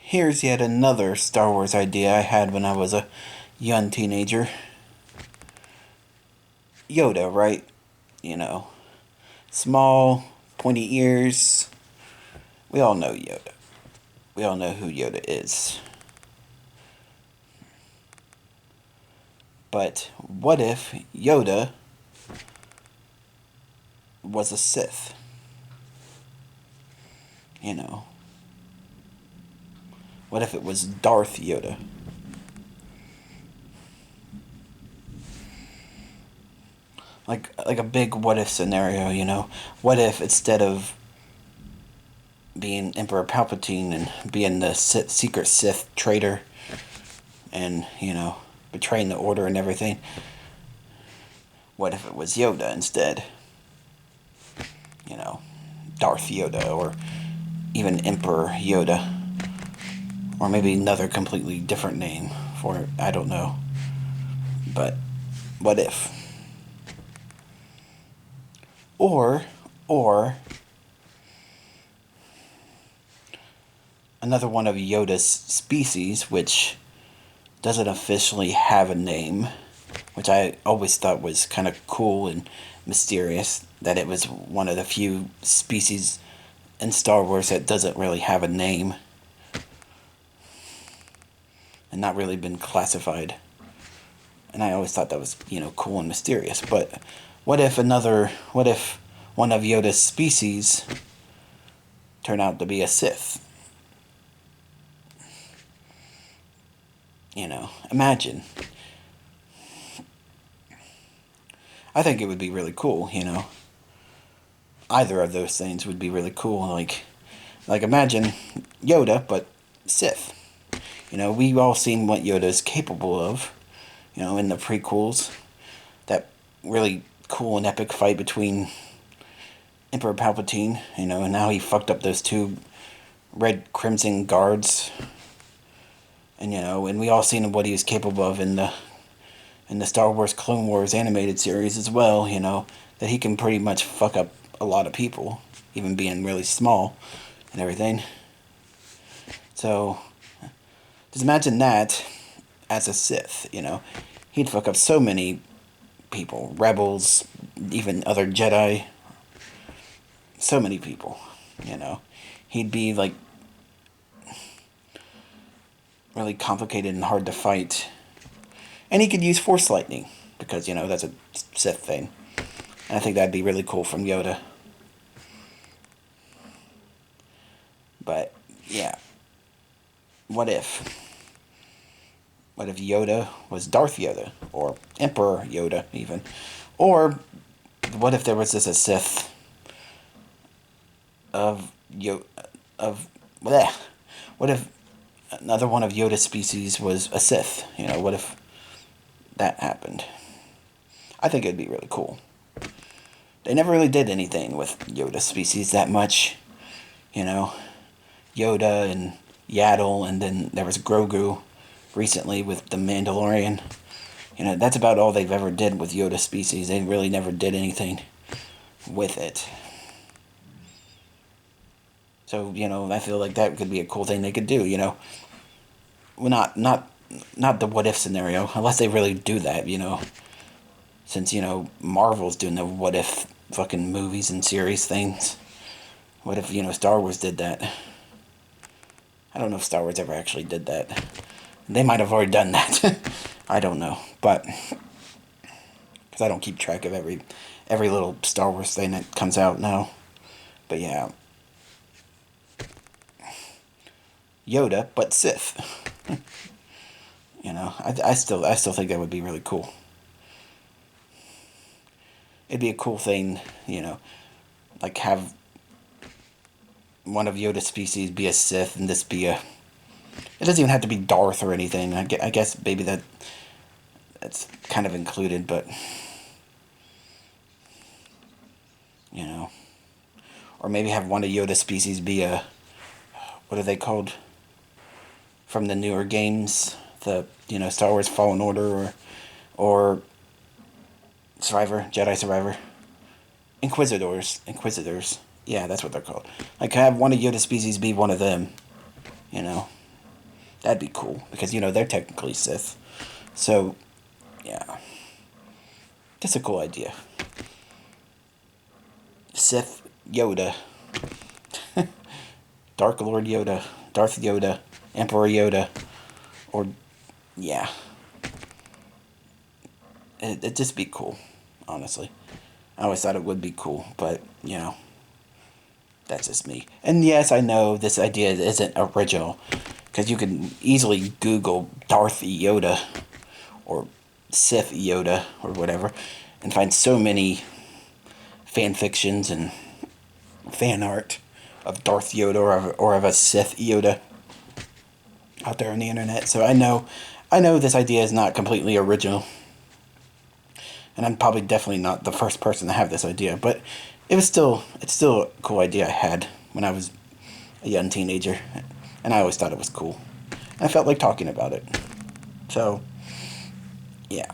Here's yet another Star Wars idea I had when I was a young teenager. Yoda, right? You know, small, pointy ears. We all know Yoda. We all know who Yoda is. But what if Yoda was a Sith? You know, what if it was Darth Yoda? Like a big what if scenario, you know? What if instead of being Emperor Palpatine and being the secret Sith traitor and, betraying the order and everything, what if it was Yoda instead? You know, Darth Yoda, or even Emperor Yoda. Or maybe another completely different name for it. I don't know. But what if? Or another one of Yoda's species, which doesn't officially have a name, which I always thought was kind of cool and mysterious, that it was one of the few species in Star Wars that doesn't really have a name and not really been classified. And I always thought that was, cool and mysterious. But what if one of Yoda's species turned out to be a Sith? Imagine. I think it would be really cool, Either of those things would be really cool. Like imagine Yoda, but Sith. We've all seen what Yoda is capable of, in the prequels. That really cool and epic fight between Emperor Palpatine, and now he fucked up those two Red Crimson guards. And we all seen what he was capable of in the Star Wars Clone Wars animated series as well, that he can pretty much fuck up a lot of people, even being really small and everything. So, just imagine that as a Sith, He'd fuck up so many people, rebels, even other Jedi, so many people, He'd be like really complicated and hard to fight. And he could use Force Lightning, because, that's a Sith thing. And I think that'd be really cool from Yoda. But, yeah. What if? What if Yoda was Darth Yoda? Or Emperor Yoda, even? Or, what if there was just a Sith of bleh. What if another one of Yoda's species was a Sith? What if that happened? I think it'd be really cool. They never really did anything with Yoda species that much. Yoda and Yaddle, and then there was Grogu recently with the Mandalorian. That's about all they've ever did with Yoda species. They really never did anything with it. So, I feel like that could be a cool thing they could do, Well, not the what if scenario, unless they really do that, Since, Marvel's doing the what if fucking movies and series things. What if, Star Wars did that? I don't know if Star Wars ever actually did that. They might have already done that. I don't know. But, because I don't keep track of every little Star Wars thing that comes out now. But yeah. Yoda, but Sith. I still think that would be really cool. It'd be a cool thing, like have one of Yoda's species be a Sith and this be a... It doesn't even have to be Darth or anything. I guess maybe that's kind of included, but... Or maybe have one of Yoda's species be a... What are they called? From the newer games, the Star Wars Fallen Order or Jedi Survivor, Inquisitors. Yeah, that's what they're called. Like have one of Yoda's species be one of them, That'd be cool because they're technically Sith. So yeah, that's a cool idea. Sith Yoda, Dark Lord Yoda, Darth Yoda, Emperor Yoda, or yeah, it'd just be cool. Honestly, I always thought it would be cool, but that's just me. And yes, I know this idea isn't original, because you can easily Google Darth Yoda or Sith Yoda or whatever, and find so many fan fictions and fan art of Darth Yoda or of a Sith Yoda out there on the internet. So I know this idea is not completely original, and I'm probably definitely not the first person to have this idea, but it's still a cool idea I had when I was a young teenager, and I always thought it was cool. I felt like talking about it. So, yeah.